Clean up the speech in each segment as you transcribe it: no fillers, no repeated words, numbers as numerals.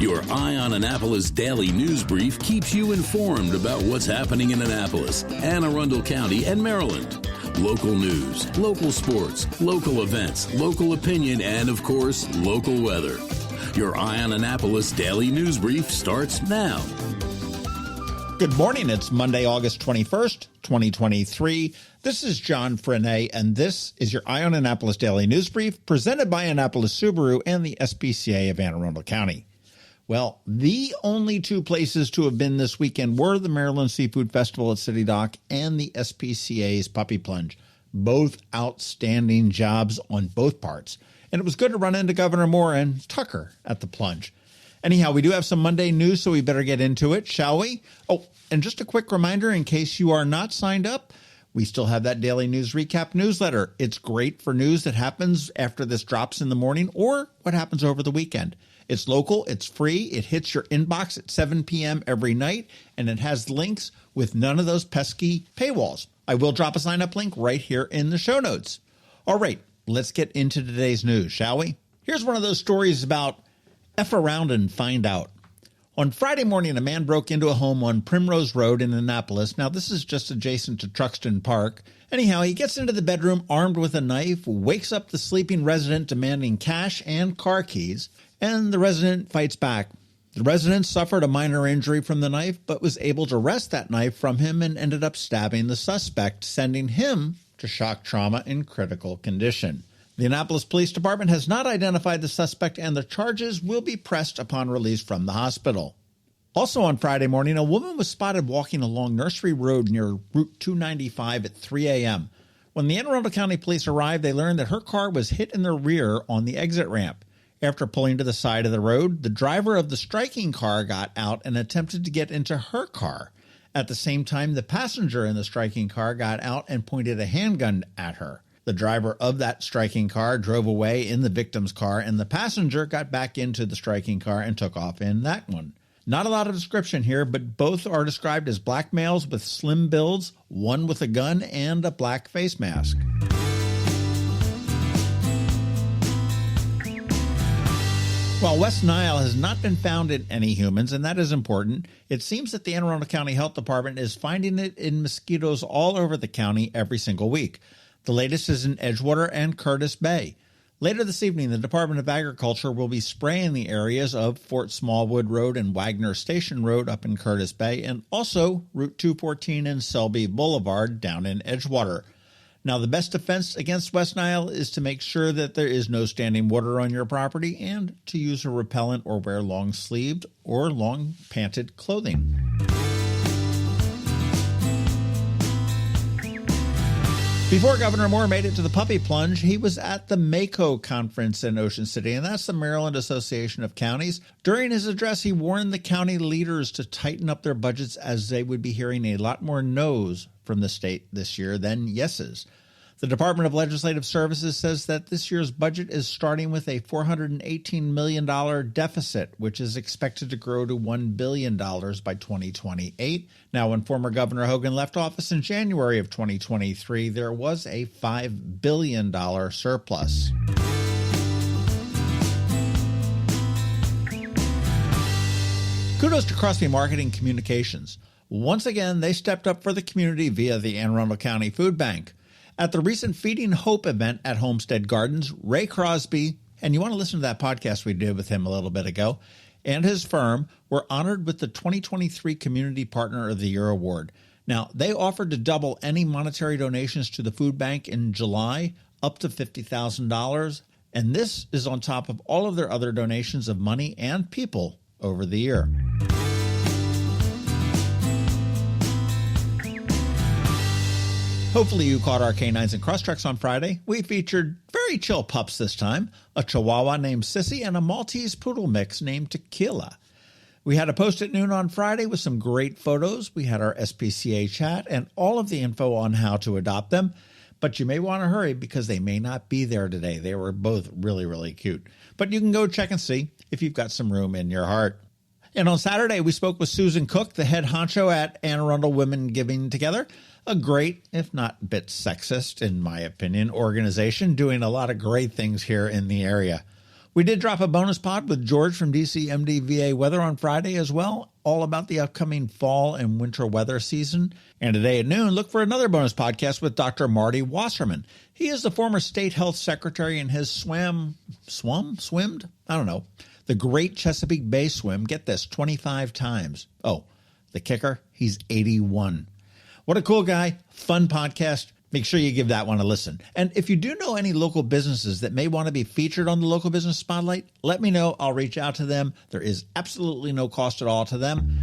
Your Eye on Annapolis daily news brief keeps you informed about what's happening in Annapolis and Arundel County and Maryland. Local news, local sports, local events, local opinion, and, of course, local weather. Your Eye on Annapolis daily news brief starts now. Good morning. It's Monday, August 21st, 2023. This is John Frenaye, and this is your Eye on Annapolis daily news brief presented by Annapolis Subaru and the SPCA of Anne Arundel County. Well, the only two places to have been this weekend were the Maryland Seafood Festival at City Dock and the SPCA's Puppy Plunge. Both outstanding jobs on both parts. And it was good to run into Governor Moore and Tucker at the plunge. Anyhow, we do have some Monday news, so we better get into it, shall we? Oh, and just a quick reminder, in case you are not signed up, we still have that daily news recap newsletter. It's great for news that happens after this drops in the morning or what happens over the weekend. It's local, it's free, it hits your inbox at 7 p.m. every night, and it has links with none of those pesky paywalls. I will drop a sign-up link right here in the show notes. All right, let's get into today's news, shall we? Here's one of those stories about F around and find out. On Friday morning, a man broke into a home on Primrose Road in Annapolis. Now, this is just adjacent to Truxton Park. Anyhow, he gets into the bedroom armed with a knife, wakes up the sleeping resident demanding cash and car keys, and the resident fights back. The resident suffered a minor injury from the knife, but was able to wrest that knife from him and ended up stabbing the suspect, sending him to shock trauma in critical condition. The Annapolis Police Department has not identified the suspect, and the charges will be pressed upon release from the hospital. Also on Friday morning, a woman was spotted walking along Nursery Road near Route 295 at 3 a.m. When the Anne Arundel County Police arrived, they learned that her car was hit in the rear on the exit ramp. After pulling to the side of the road, the driver of the striking car got out and attempted to get into her car. At the same time, the passenger in the striking car got out and pointed a handgun at her. The driver of that striking car drove away in the victim's car, and the passenger got back into the striking car and took off in that one. Not a lot of description here, but both are described as black males with slim builds, one with a gun and a black face mask. While West Nile has not been found in any humans, and that is important, it seems that the Anne Arundel County Health Department is finding it in mosquitoes all over the county every single week. The latest is in Edgewater and Curtis Bay. Later this evening, the Department of Agriculture will be spraying the areas of Fort Smallwood Road and Wagner Station Road up in Curtis Bay, and also Route 214 and Selby Boulevard down in Edgewater. Now, the best defense against West Nile is to make sure that there is no standing water on your property and to use a repellent or wear long-sleeved or long-panted clothing. Before Governor Moore made it to the Puppy Plunge, he was at the MACO conference in Ocean City, and that's the Maryland Association of Counties. During his address, he warned the county leaders to tighten up their budgets as they would be hearing a lot more no's from the state this year than yeses. The Department of Legislative Services says that this year's budget is starting with a $418 million deficit, which is expected to grow to $1 billion by 2028. Now, when former Governor Hogan left office in January of 2023, there was a $5 billion surplus. Kudos to Crosby Marketing Communications. Once again, they stepped up for the community via the Anne Arundel County Food Bank. At the recent Feeding Hope event at Homestead Gardens, Ray Crosby, and you want to listen to that podcast we did with him a little bit ago, and his firm were honored with the 2023 Community Partner of the Year Award. Now, they offered to double any monetary donations to the food bank in July, up to $50,000, and this is on top of all of their other donations of money and people over the year. Hopefully you caught our Canines and Crosstreks on Friday. We featured very chill pups this time, a Chihuahua named Sissy and a Maltese Poodle mix named Tequila. We had a post at noon on Friday with some great photos. We had our SPCA chat and all of the info on how to adopt them. But you may want to hurry because they may not be there today. They were both really, really cute. But you can go check and see if you've got some room in your heart. And on Saturday, we spoke with Susan Cook, the head honcho at Anne Arundel Women Giving Together, a great, if not a bit sexist, in my opinion, organization doing a lot of great things here in the area. We did drop a bonus pod with George from DCMDVA Weather on Friday as well, all about the upcoming fall and winter weather season. And today at noon, look for another bonus podcast with Dr. Marty Wasserman. He is the former state health secretary and has swimmed? I don't know. The Great Chesapeake Bay Swim, get this, 25 times. Oh, the kicker, he's 81. What a cool guy. Fun podcast. Make sure you give that one a listen. And if you do know any local businesses that may want to be featured on the Local Business Spotlight, let me know. I'll reach out to them. There is absolutely no cost at all to them.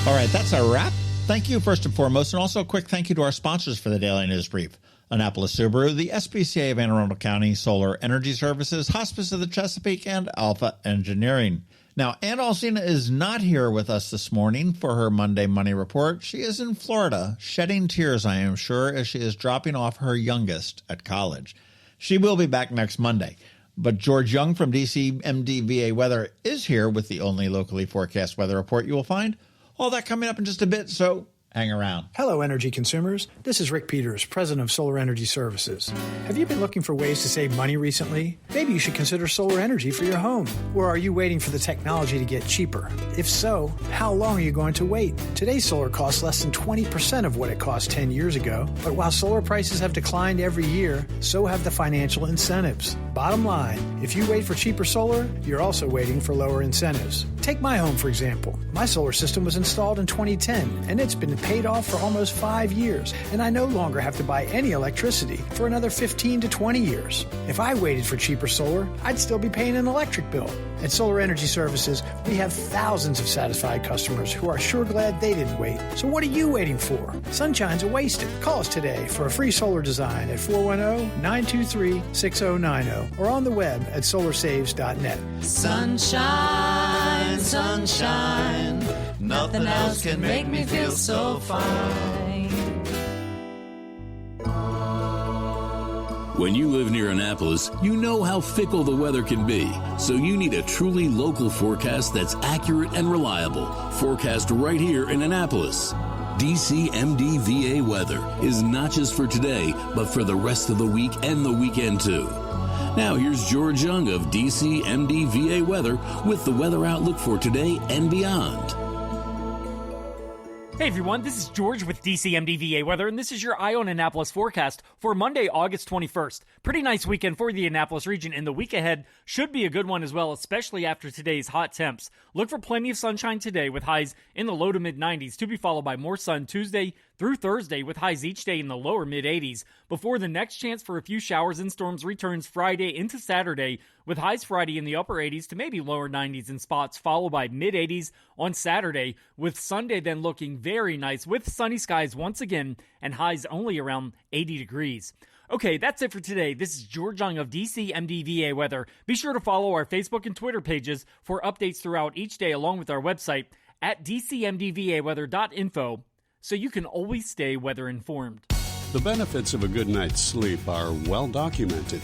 All right, that's our wrap. Thank you first and foremost, and also a quick thank you to our sponsors for the Daily News Brief. Annapolis Subaru, the SPCA of Anne Arundel County, Solar Energy Services, Hospice of the Chesapeake, and Alpha Engineering. Now, Aunt Alsina is not here with us this morning for her Monday Money Report. She is in Florida, shedding tears, I am sure, as she is dropping off her youngest at college. She will be back next Monday. But George Young from DCMDVA Weather is here with the only locally forecast weather report you will find. All that coming up in just a bit, so hang around. Hello, energy consumers. This is Rick Peters, president of Solar Energy Services. Have you been looking for ways to save money recently? Maybe you should consider solar energy for your home. Or are you waiting for the technology to get cheaper? If so, how long are you going to wait? Today's solar costs less than 20% of what it cost 10 years ago. But while solar prices have declined every year, so have the financial incentives. Bottom line, if you wait for cheaper solar, you're also waiting for lower incentives. Take my home, for example. My solar system was installed in 2010, and it's been paid off for almost 5 years, and I no longer have to buy any electricity for another 15 to 20 years. If I waited for cheaper solar, I'd still be paying an electric bill. At Solar Energy Services, we have thousands of satisfied customers who are sure glad they didn't wait. So what are you waiting for? Sunshine's a wasted. Call us today for a free solar design at 410-923-6090 or on the web at solarsaves.net. Sunshine, sunshine, nothing else can make me feel so fine. When you live near Annapolis, you know how fickle the weather can be. So you need a truly local forecast that's accurate and reliable. Forecast right here in Annapolis. DCMDVA Weather is not just for today, but for the rest of the week and the weekend too. Now here's George Young of DCMDVA Weather with the weather outlook for today and beyond. Hey everyone, this is George with DCMDVA Weather, and this is your Eye on Annapolis forecast for Monday, August 21st. Pretty nice weekend for the Annapolis region, and the week ahead should be a good one as well, especially after today's hot temps. Look for plenty of sunshine today with highs in the low to mid-90s, to be followed by more sun Tuesday through Thursday with highs each day in the lower mid-80s, before the next chance for a few showers and storms returns Friday into Saturday, with highs Friday in the upper 80s to maybe lower 90s in spots, followed by mid-80s on Saturday, with Sunday then looking very nice with sunny skies once again and highs only around 80 degrees. Okay, that's it for today. This is George Young of DCMDVA Weather. Be sure to follow our Facebook and Twitter pages for updates throughout each day, along with our website at dcmdvaweather.info, so you can always stay weather informed. The benefits of a good night's sleep are well documented.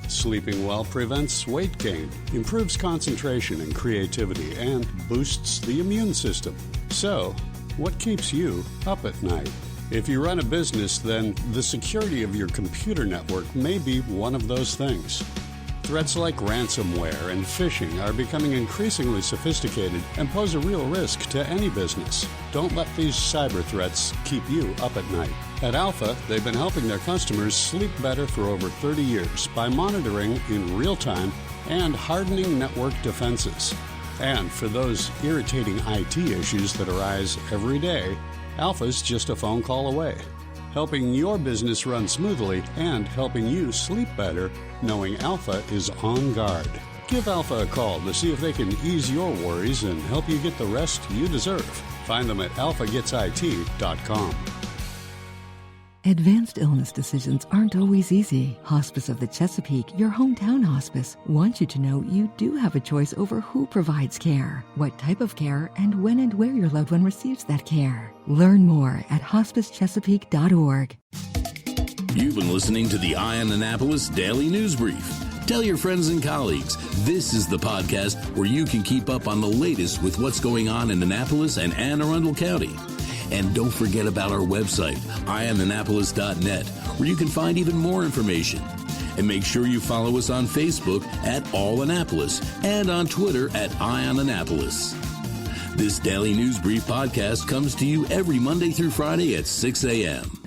Sleeping well prevents weight gain, improves concentration and creativity, and boosts the immune system. So, what keeps you up at night? If you run a business, then the security of your computer network may be one of those things. Threats like ransomware and phishing are becoming increasingly sophisticated and pose a real risk to any business. Don't let these cyber threats keep you up at night. At Alpha, they've been helping their customers sleep better for over 30 years by monitoring in real time and hardening network defenses. And for those irritating IT issues that arise every day, Alpha's just a phone call away, helping your business run smoothly and helping you sleep better, knowing Alpha is on guard. Give Alpha a call to see if they can ease your worries and help you get the rest you deserve. Find them at alphagetsit.com. Advanced illness decisions aren't always easy. Hospice of the Chesapeake, your hometown hospice, wants you to know you do have a choice over who provides care, what type of care, and when and where your loved one receives that care. Learn more at hospicechesapeake.org. You've been listening to the Eye on Annapolis Daily News Brief. Tell your friends and colleagues, this is the podcast where you can keep up on the latest with what's going on in Annapolis and Anne Arundel County. And don't forget about our website, eyeonannapolis.net, where you can find even more information. And make sure you follow us on Facebook at All Annapolis and on Twitter at IOnAnnapolis. This Daily News Brief podcast comes to you every Monday through Friday at 6 a.m.